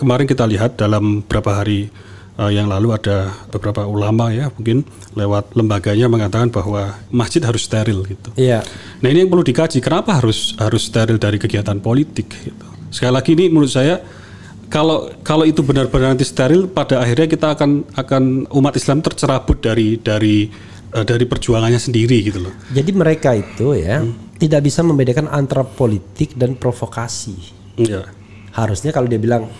kemarin kita lihat dalam beberapa hari yang lalu ada beberapa ulama ya mungkin lewat lembaganya mengatakan bahwa masjid harus steril gitu. Iya. Nah ini yang perlu dikaji, kenapa harus steril dari kegiatan politik gitu. Sekali lagi ini menurut saya kalau itu benar-benar nanti steril, pada akhirnya kita akan umat Islam tercerabut dari perjuangannya sendiri gitu loh. Jadi mereka itu ya tidak bisa membedakan antara politik dan provokasi. Ya. Harusnya kalau dia bilang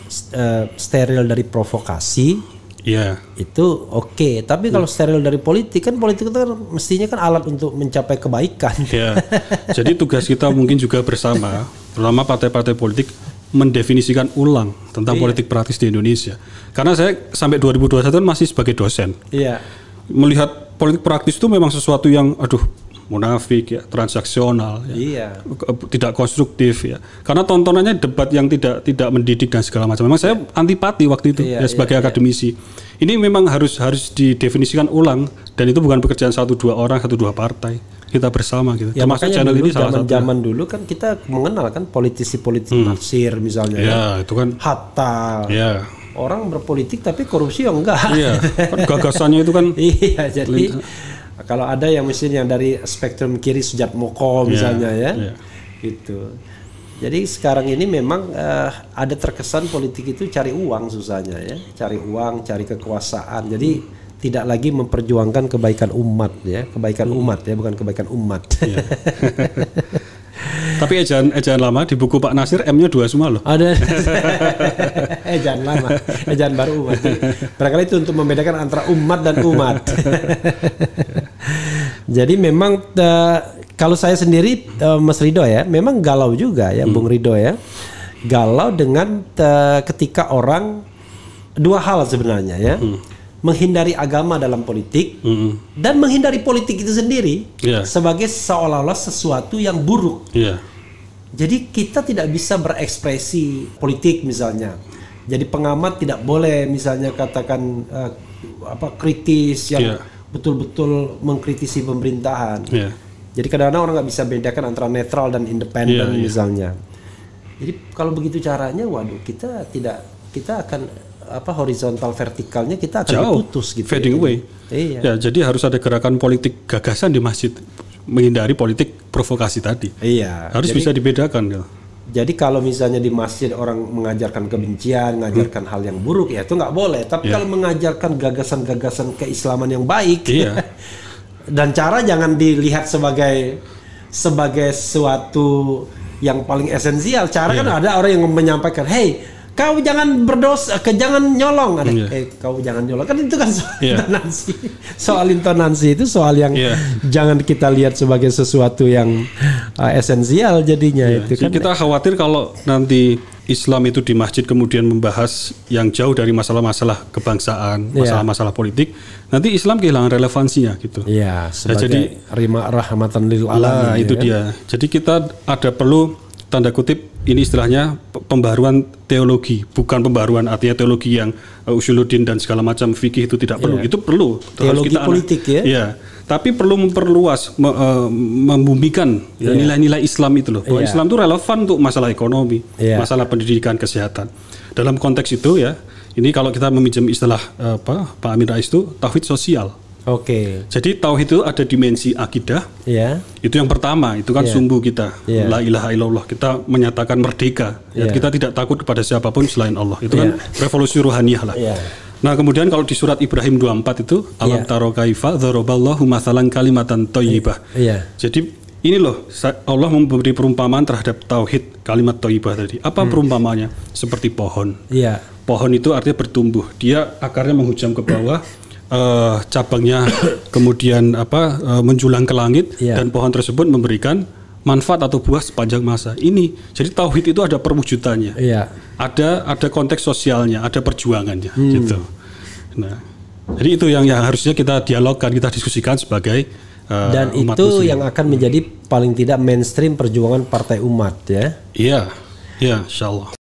steril dari provokasi, ya itu oke. Tapi kalau steril dari politik kan politik itu kan mestinya kan alat untuk mencapai kebaikan. Ya. Jadi tugas kita mungkin juga bersama partai-partai politik mendefinisikan ulang tentang politik praktis di Indonesia. Karena saya sampai 2021 masih sebagai dosen. Iya. Melihat politik praktis itu memang sesuatu yang munafik ya, transaksional ya. Iya. Tidak konstruktif ya. Karena tontonannya debat yang tidak mendidik dan segala macam. Memang saya antipati waktu itu sebagai akademisi. Ini memang harus didefinisikan ulang dan itu bukan pekerjaan 1-2 orang, 1-2 partai. Kita bersama gitu. Ya, termasuk channel ini salah satu. Zaman dulu kan kita mengenal kan politisi-politisi Natsir misalnya ya. Itu kan Hatta. Ya. Orang berpolitik tapi korupsi enggak. Iya. Kan gagasannya itu kan. Iya, jadi kalau ada yang misalnya dari spektrum kiri Sujatmoko misalnya gitu. Jadi sekarang ini memang ada terkesan politik itu cari uang susahnya ya, cari uang, cari kekuasaan. Jadi tidak lagi memperjuangkan kebaikan umat ya, kebaikan umat ya, bukan kebaikan umat. Ya. Tapi ejaan lama di buku Pak Nasir M-nya 2 semua loh. Ada ejaan lama, ejaan baru umat. Barangkali itu untuk membedakan antara umat dan umat. Jadi memang kalau saya sendiri Mas Ridho ya, memang galau juga ya Bung Ridho ya. Galau dengan ketika orang dua hal sebenarnya ya. Menghindari agama dalam politik dan menghindari politik itu sendiri sebagai seolah-olah sesuatu yang buruk. Jadi kita tidak bisa berekspresi politik misalnya. Jadi pengamat tidak boleh misalnya katakan kritis yang betul-betul mengkritisi pemerintahan. Jadi kadang-kadang orang nggak bisa bedakan antara netral dan independen misalnya. Jadi kalau begitu caranya, waduh kita akan horizontal vertikalnya kita akan diputus gitu. Fading away. Iya. Ya, jadi harus ada gerakan politik gagasan di masjid, menghindari politik provokasi tadi. Iya. Harus bisa dibedakan. Ya. Jadi kalau misalnya di masjid orang mengajarkan kebencian, mengajarkan hal yang buruk, ya itu nggak boleh. Tapi kalau mengajarkan gagasan-gagasan keislaman yang baik, dan cara jangan dilihat sebagai sesuatu yang paling esensial. Cara kan ada orang yang menyampaikan, hey, kau jangan berdosa, jangan nyolong. Kau jangan nyolong. Kan itu kan soal intonasi. Soal intonasi itu soal yang jangan kita lihat sebagai sesuatu yang esensial jadinya. Itu kan. Kita khawatir kalau nanti Islam itu di masjid kemudian membahas yang jauh dari masalah-masalah kebangsaan, masalah-masalah politik, nanti Islam kehilangan relevansinya gitu. Iya, sebagai rahmatan lil alamin. Itu dia. Jadi kita perlu tanda kutip ini istilahnya pembaruan teologi, bukan pembaruan artinya teologi yang usuluddin dan segala macam fikih itu tidak perlu. Itu perlu teologi politik ya. Tapi perlu memperluas, membumikan nilai-nilai Islam itu loh. Bahwa Islam itu relevan untuk masalah ekonomi, masalah pendidikan, kesehatan. Dalam konteks itu ya, ini kalau kita meminjam istilah Pak Amin Rais itu tauhid sosial. Oke. Jadi tauhid itu ada dimensi akidah. Itu yang pertama, itu kan sumbu kita. La ilaha illallah, kita menyatakan merdeka. Kita tidak takut kepada siapapun selain Allah. Itu kan revolusi ruhaniyah lah. Nah, kemudian kalau di surat Ibrahim 24 itu alam taro kaifa dzaraballahu matsalan kalimatan thayyibah. Jadi ini loh, Allah memberi perumpamaan terhadap tauhid kalimat thayyibah tadi. Apa perumpamaannya? Seperti pohon. Pohon itu artinya bertumbuh. Dia akarnya menghujam ke bawah. Cabangnya kemudian menjulang ke langit dan pohon tersebut memberikan manfaat atau buah sepanjang masa. Ini jadi tauhid itu ada perwujudannya, ada konteks sosialnya, ada perjuangannya, gitu. Nah, jadi itu yang harusnya kita dialogkan, kita diskusikan sebagai dan umat itu Muslim. yang akan menjadi paling tidak mainstream perjuangan partai umat ya. Iya, insyaallah.